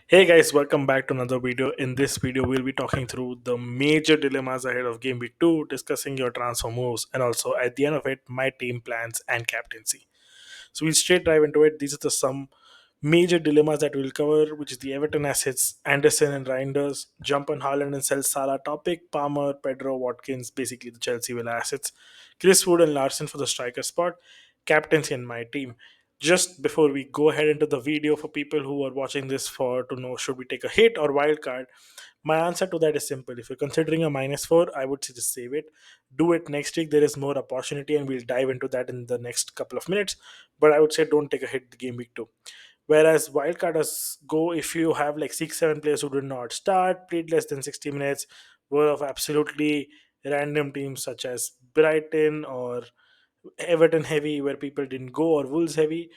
Hey guys, welcome back to another video. In this video, we'll be talking through the major dilemmas ahead of Game Week 2, discussing your transfer moves, and also at the end of it, my team plans and captaincy. So we'll straight dive into it. These are the some major dilemmas that we'll cover, which is the Everton assets, Anderson and Rinders, jump on Haaland and sell Salah topic, Palmer, Pedro, Watkins, basically the Chelsea Villa assets, Chris Wood and Larson for the striker spot, captaincy and my team. Just before we go ahead into the video, for people who are watching this for to know should we take a hit or wild card, my answer to that is simple. If you're considering a -4, I would say just save it. Do it next week. There is more opportunity, and we'll dive into that in the next couple of minutes. But I would say don't take a hit the game week 2. Whereas wildcarders go if you have like 6, 7 players who did not start, played less than 60 minutes, were of absolutely random teams such as Brighton or Everton heavy, where people didn't go, or Wolves heavy,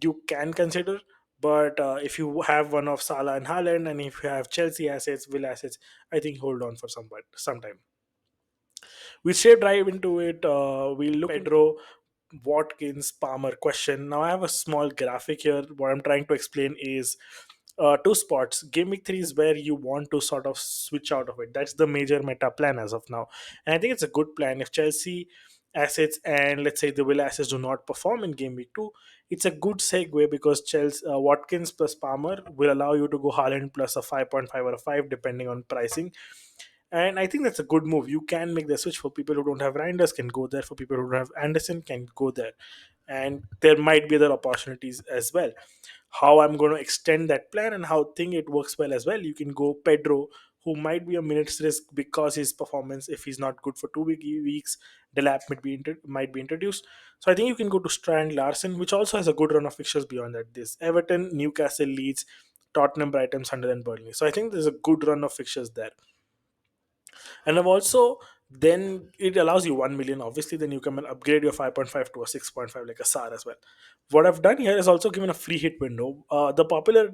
you can consider. But if you have one of Salah and Haaland, and if you have Chelsea assets, Will assets, I think hold on for some time. We straight dive into it. We'll look Pedro, Watkins, Palmer question. Now I have a small graphic here. What I'm trying to explain is two spots. Game week 3 is where you want to sort of switch out of it. That's the major meta plan as of now. And I think it's a good plan. If Chelsea assets and let's say the Villa assets do not perform in game week 2, it's a good segue because Chelsea Watkins plus Palmer will allow you to go Haaland plus a 5.5 or a 5 depending on pricing, and I think that's a good move. You can make the switch. For people who don't have Reinders can go there. For people who don't have Anderson can go there. And there might be other opportunities as well. How I'm going to extend that plan and how think it works well as well. You can go Pedro, who might be a minutes risk because his performance, if he's not good for 2 weeks, Delap might be introduced. So I think you can go to Strand Larson, which also has a good run of fixtures beyond that. This Everton, Newcastle, Leeds, Tottenham, Brighton, Sunderland, Burnley. So I think there's a good run of fixtures there. And I've also then it allows you 1 million. Obviously, then you come and upgrade your 5.5 to a 6.5 like a SAR as well. What I've done here is also given a free hit window. The popular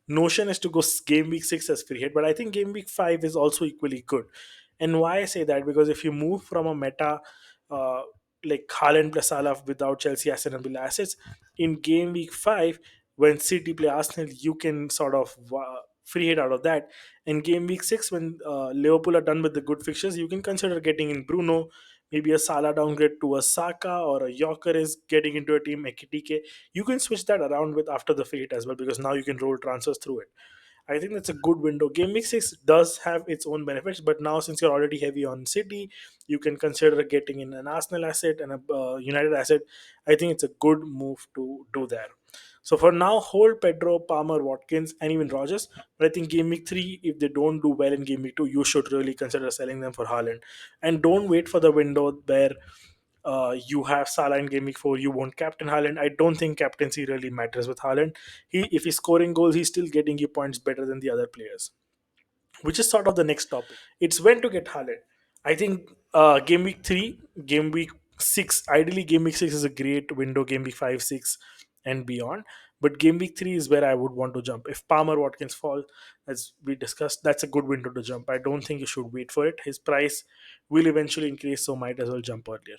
notion is to go game week 6 as free hit, but I think game week 5 is also equally good. And why I say that, because if you move from a meta uh, like Haaland plus Salah without Chelsea asset and Villa assets in game week 5, when City play Arsenal, you can sort of free hit out of that. In game week 6, when Liverpool are done with the good fixtures, you can consider getting in Bruno, maybe a Salah downgrade to a Saka, or a Yorker is getting into a team, Ekitike. You can switch that around with after the free hit as well, because now you can roll transfers through it. I think that's a good window. Game week 6 does have its own benefits, but now since you're already heavy on City, you can consider getting in an Arsenal asset and a United asset. I think it's a good move to do there. So for now, hold Pedro, Palmer, Watkins, and even Rogers. But I think game week 3, if they don't do well in game week 2, you should really consider selling them for Haaland. And don't wait for the window where you have Salah in game week 4, you won't captain Haaland. I don't think captaincy really matters with Haaland. If he's scoring goals, he's still getting you points better than the other players, which is sort of the next topic. It's when to get Haaland. I think game week 3, game week 6, ideally game week 6 is a great window, game week 5, 6, and beyond. But game week 3 is where I would want to jump. If Palmer Watkins fall, as we discussed, that's a good window to jump. I don't think you should wait for it. His price will eventually increase, so might as well jump earlier.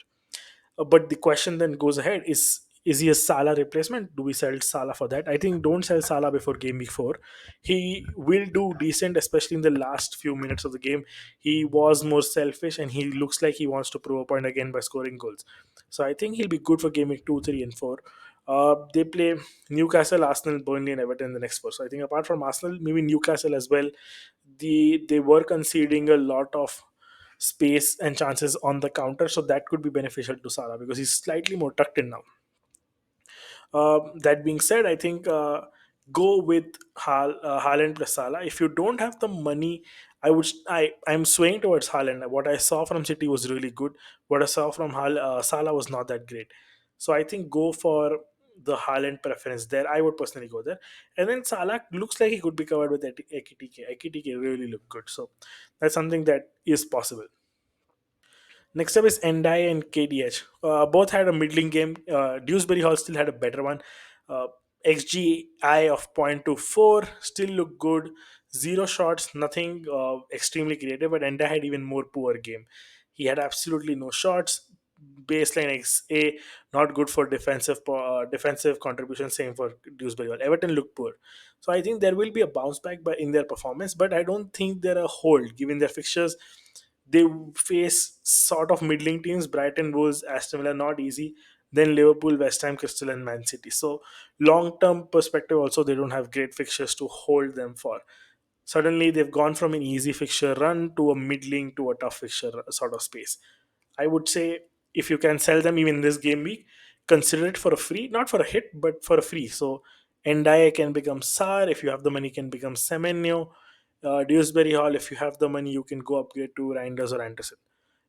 But the question then goes ahead: is he a Salah replacement? Do we sell Salah for that? I think don't sell Salah before game week 4. He will do decent, especially in the last few minutes of the game. He was more selfish, and he looks like he wants to prove a point again by scoring goals. So I think he'll be good for game week 2, 3, and 4. They play Newcastle, Arsenal, Burnley, and Everton in the next 4. So I think apart from Arsenal, maybe Newcastle as well. They were conceding a lot of space and chances on the counter, so that could be beneficial to Salah because he's slightly more tucked in now. That being said, I think go with Haaland plus Salah. If you don't have the money, I'm swaying towards Haaland. What I saw from City was really good. What I saw from Salah was not that great. So I think go for the Haaland preference there. I would personally go there. And then Salah looks like he could be covered with Ekitike. Ekitike really looked good. So that's something that is possible. Next up is Enda and KDH. Both had a middling game. Dewsbury Hall still had a better one. Uh, XGI of 0.24 still looked good. Zero shots, nothing extremely creative, but Enda had even more poor game. He had absolutely no shots. baseline XA, not good for defensive contribution. Same for Dewsbury. Everton look poor, so I think there will be a bounce back by in their performance, but I don't think they're a hold given their fixtures. They face sort of middling teams: Brighton, Wolves, Aston Villa, not easy. Then Liverpool, West Ham, Crystal, and Man City. So long term perspective, also they don't have great fixtures to hold them for. Suddenly they've gone from an easy fixture run to a middling to a tough fixture sort of space. I would say if you can sell them even this game week, consider it for a free, not for a hit, but for a free. So Enda can become Sar. If you have the money, can become Semenyo. Dewsbury Hall, if you have the money, you can go upgrade to Rinders or Anderson.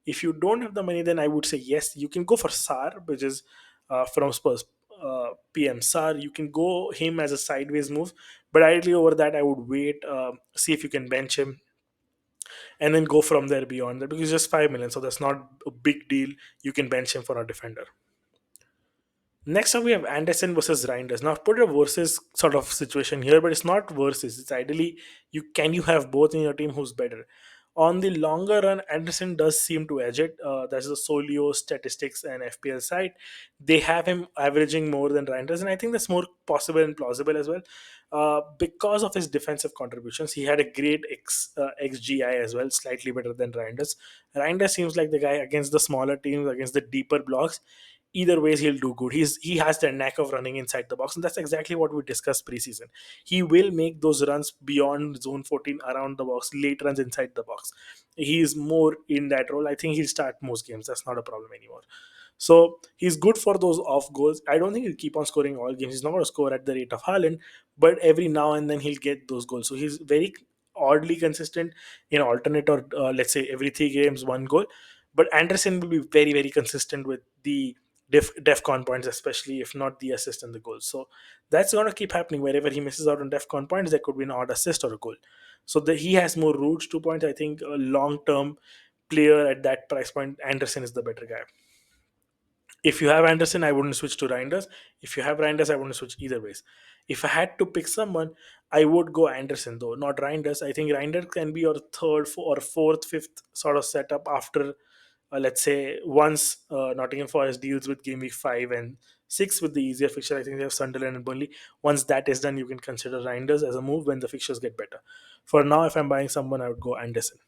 If you don't have the money, then I would say yes, you can go for Sar, which is from Spurs. PM Sar, you can go him as a sideways move, but ideally over that, I would wait, see if you can bench him, and then go from there beyond that because it's just 5 million, so that's not a big deal. You can bench him for a defender. Next up, we have Anderson versus Reinders. Now, I've put a versus sort of situation here, but it's not versus. It's ideally you have both in your team who's better. On the longer run, Anderson does seem to edge it. That's the Solio statistics and FPL side. They have him averaging more than Reinders, and I think that's more possible and plausible as well. Because of his defensive contributions, he had a great XGI as well, slightly better than Reinders. Reinders seems like the guy against the smaller teams, against the deeper blocks. Either ways he'll do good. He has the knack of running inside the box, and that's exactly what we discussed preseason. He will make those runs beyond zone 14, around the box, late runs inside the box. He is more in that role. I think he'll start most games. That's not a problem anymore. So he's good for those off goals. I don't think he'll keep on scoring all games. He's not going to score at the rate of Haaland, but every now and then he'll get those goals. So he's very oddly consistent in alternate, or let's say every 3 games, 1 goal. But Anderson will be very, very consistent with the DEFCON points, especially if not the assist and the goals. So that's going to keep happening. Wherever he misses out on DEFCON points, there could be an odd assist or a goal. So he has more routes to points. I think a long term player at that price point, Anderson is the better guy. If you have Anderson, I wouldn't switch to Reinders. If you have Reinders, I wouldn't switch either ways. If I had to pick someone, I would go Anderson though, not Reinders. I think Reinders can be your third or fourth, fifth sort of setup after, let's say, once Nottingham Forest deals with game week 5 and 6 with the easier fixture. I think they have Sunderland and Burnley. Once that is done, you can consider Reinders as a move when the fixtures get better. For now, if I'm buying someone, I would go Anderson.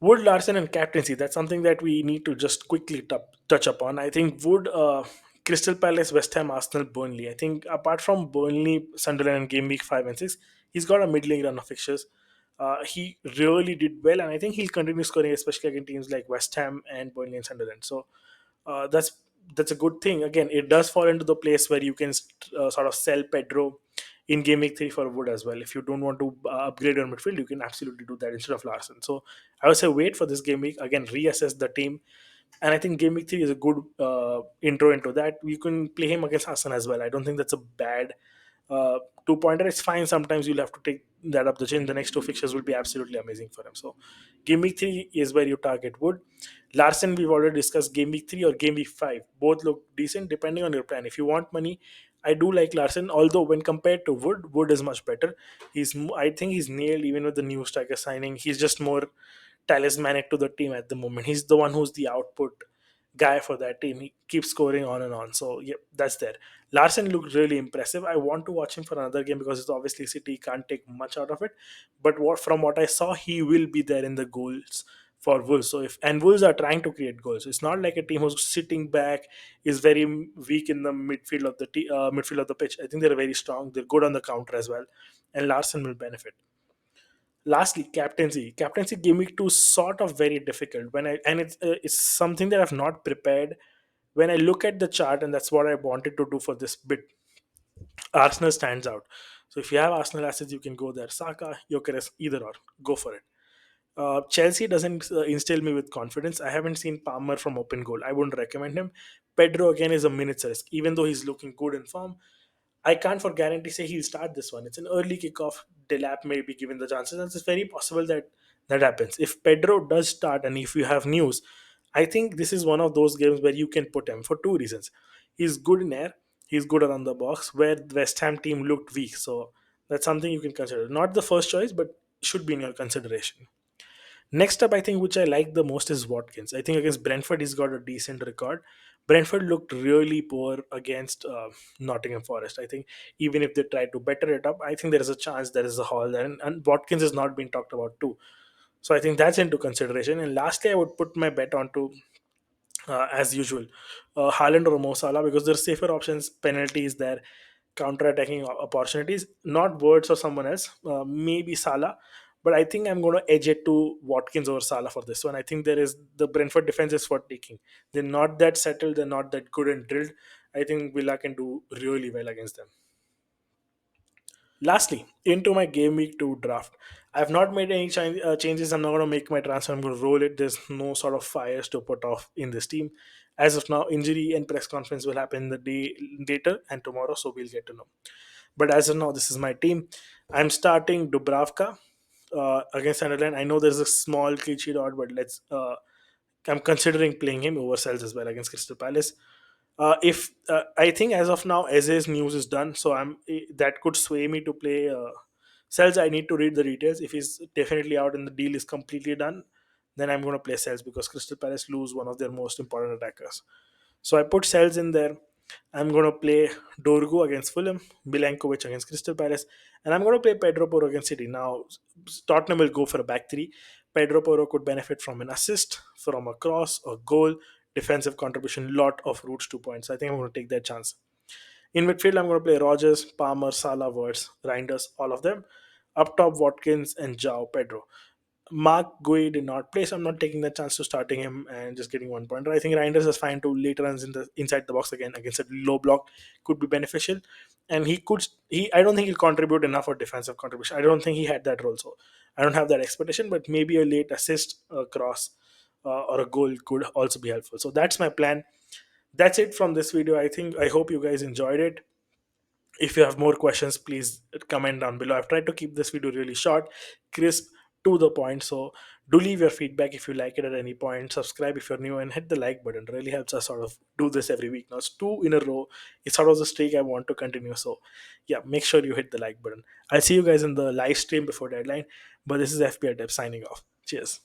Wood, Larson, and captaincy. That's something that we need to just quickly touch upon. I think Wood, Crystal Palace, West Ham, Arsenal, Burnley. I think apart from Burnley, Sunderland, and game week 5 and 6, he's got a middling run of fixtures. He really did well, and I think he'll continue scoring, especially against teams like West Ham and Burnley and Sunderland. So that's a good thing. Again, it does fall into the place where you can sort of sell Pedro in game week 3 for Wood as well. If you don't want to upgrade your midfield, you can absolutely do that instead of Larson. So I would say wait for this game week, again reassess the team, and I think game week 3 is a good intro into that. You can play him against Hassan as well. I don't think that's a bad uh, 2 pointer. It's fine. Sometimes you'll have to take that up the chin. The next 2 fixtures will be absolutely amazing for him. So game week 3 is where you target Wood. Larson, we've already discussed game week 3 or game week 5. Both look decent depending on your plan. If you want money, I do like Larson, although when compared to Wood, Wood is much better. I think he's nailed even with the new striker signing. He's just more talismanic to the team at the moment. He's the one who's the output guy for that team. He keeps scoring on and on. So yeah, that's there. Larson looked really impressive. I want to watch him for another game because it's obviously City, can't take much out of it. But from what I saw, he will be there in the goals for Wolves. So if and Wolves are trying to create goals. It's not like a team who's sitting back, is very weak in the midfield of the pitch. I think they're very strong. They're good on the counter as well, and Larson will benefit. Lastly, captaincy. Captaincy gave me two sort of very difficult when I and it's something that I've not prepared. When I look at the chart, and that's what I wanted to do for this bit. Arsenal stands out. So if you have Arsenal assets, you can go there. Saka, Gyökeres, either or, go for it. Chelsea doesn't instill me with confidence. I haven't seen Palmer from open goal. I wouldn't recommend him. Pedro again is a minutes risk, even though he's looking good in form. I can't for guarantee say he'll start this one. It's an early kickoff. Delap may be given the chances, and it's very possible that that happens. If Pedro does start, and if you have news, I think this is one of those games where you can put him for 2 reasons. He's good in air. He's good around the box, where the West Ham team looked weak. So that's something you can consider. Not the first choice, but should be in your consideration. Next up, I think which I like the most is Watkins. I think against Brentford, he's got a decent record. Brentford looked really poor against Nottingham Forest. I think even if they try to better it up, I think there is a chance there is a haul there. And Watkins has not been talked about too. So I think that's into consideration. And lastly, I would put my bet onto, as usual, Haaland or Mo Salah, because there's safer options, penalties there, counter-attacking opportunities, not Words or someone else, maybe Salah. But I think I'm going to edge it to Watkins over Salah for this one. I think there is the Brentford defense is for taking. They're not that settled. They're not that good and drilled. I think Villa can do really well against them. Lastly, into my game week 2 draft. I have not made any changes. I'm not going to make my transfer. I'm going to roll it. There's no sort of fires to put off in this team. As of now, injury and press conference will happen the day later and tomorrow, so we'll get to know. But as of now, this is my team. I'm starting Dubravka against Sunderland. I know there's a small clean sheet odd, but I'm considering playing him over Cells as well against Crystal Palace. If I think as of now, Eze's news is done, so that could sway me to play Cells. I need to read the details. If he's definitely out and the deal is completely done, then I'm going to play Cells because Crystal Palace lose one of their most important attackers. So I put Cells in there. I'm going to play Dorgu against Fulham, Milankovic against Crystal Palace, and I'm going to play Pedro Porro against City. Now, Tottenham will go for a back three. Pedro Porro could benefit from an assist, from a cross, a goal, defensive contribution, lot of routes to points. I think I'm going to take that chance. In midfield, I'm going to play Rogers, Palmer, Salah, Wirtz, Reinders, all of them. Up top, Watkins and Jao Pedro. Mark Gui did not play, so I'm not taking the chance to starting him and just getting 1 point. I think Reinders is fine to later runs in the inside the box again against a low block could be beneficial, and he I don't think he'll contribute enough for defensive contribution. I don't think he had that role, so I don't have that expectation. But maybe a late assist, a cross, or a goal could also be helpful. So that's my plan. That's it from this video. I hope you guys enjoyed it. If you have more questions, please comment down below. I've tried to keep this video really short, crisp, to the point. So do leave your feedback if you like it at any point. Subscribe if you're new and hit the like button. It really helps us sort of do this every week. Now it's two in a row. It's sort of the streak I want to continue. So yeah, make sure you hit the like button. I'll see you guys in the live stream before deadline. But this is FPL Tips signing off. Cheers.